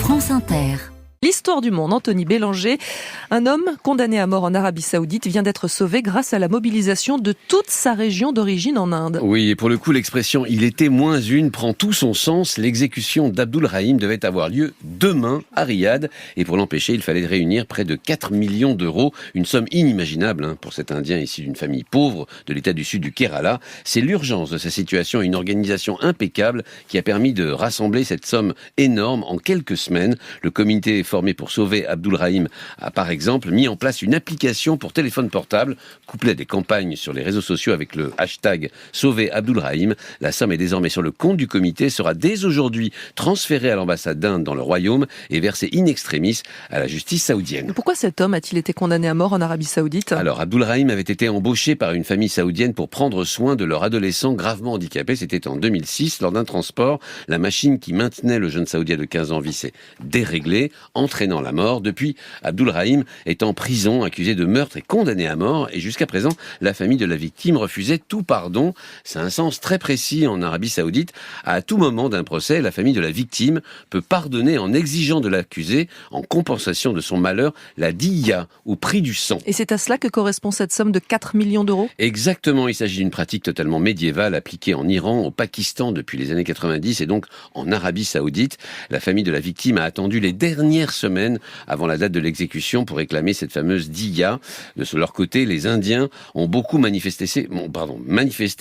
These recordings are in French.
France Inter. L'histoire du monde, Anthony Bélanger, un homme condamné à mort en Arabie Saoudite, vient d'être sauvé grâce à la mobilisation de toute sa région d'origine en Inde. Oui, et pour le coup, l'expression « il était moins une » prend tout son sens. L'exécution d'Abdul Rahim devait avoir lieu demain à Riyad. Et pour l'empêcher, il fallait réunir près de 4 millions d'euros. Une somme inimaginable pour cet Indien issu d'une famille pauvre de l'état du sud du Kerala. C'est l'urgence de sa situation et une organisation impeccable qui a permis de rassembler cette somme énorme en quelques semaines. Le comité formé pour sauver Abdul Rahim a par exemple mis en place une application pour téléphone portable, couplée à des campagnes sur les réseaux sociaux avec le hashtag Sauver Abdul Rahim. La somme est désormais sur le compte du comité, sera dès aujourd'hui transférée à l'ambassade d'Inde dans le royaume et versée in extremis à la justice saoudienne. Pourquoi cet homme a-t-il été condamné à mort en Arabie Saoudite ? Alors, Abdul Rahim avait été embauché par une famille saoudienne pour prendre soin de leur adolescent gravement handicapé. C'était en 2006, lors d'un transport. La machine qui maintenait le jeune saoudien de 15 ans s'est déréglée, entraînant la mort. Depuis, Abdul Rahim est en prison, accusé de meurtre et condamné à mort. Et jusqu'à présent, la famille de la victime refusait tout pardon. C'est un sens très précis en Arabie Saoudite. À tout moment d'un procès, la famille de la victime peut pardonner en exigeant de l'accusé, en compensation de son malheur, la diya, ou prix du sang. Et c'est à cela que correspond cette somme de 4 millions d'euros ? Exactement, il s'agit d'une pratique totalement médiévale appliquée en Iran, au Pakistan depuis les années 90 et donc en Arabie Saoudite. La famille de la victime a attendu les dernières semaines avant la date de l'exécution pour réclamer cette fameuse diya. De leur côté, les Indiens ont beaucoup manifesté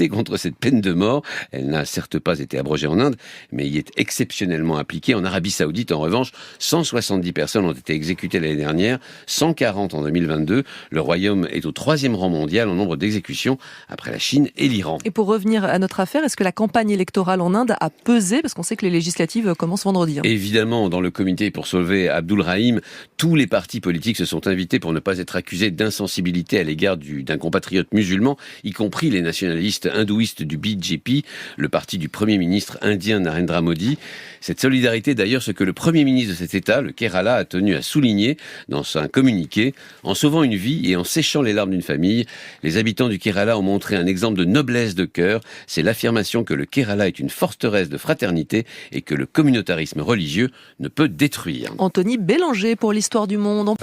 contre cette peine de mort. Elle n'a certes pas été abrogée en Inde, mais y est exceptionnellement appliquée. En Arabie Saoudite, en revanche, 170 personnes ont été exécutées l'année dernière, 140 en 2022. Le royaume est au 3e rang mondial en nombre d'exécutions, après la Chine et l'Iran. Et pour revenir à notre affaire, est-ce que la campagne électorale en Inde a pesé ? Parce qu'on sait que les législatives commencent vendredi. Évidemment, dans le comité pour sauver Abdul Rahim, tous les partis politiques se sont invités pour ne pas être accusés d'insensibilité à l'égard d'un compatriote musulman, y compris les nationalistes hindouistes du BJP, le parti du Premier ministre indien Narendra Modi. Cette solidarité, d'ailleurs, ce que le Premier ministre de cet État, le Kerala, a tenu à souligner dans un communiqué. En sauvant une vie et en séchant les larmes d'une famille, les habitants du Kerala ont montré un exemple de noblesse de cœur. C'est l'affirmation que le Kerala est une forteresse de fraternité et que le communautarisme religieux ne peut détruire. Anthony Bélanger pour l'histoire du monde.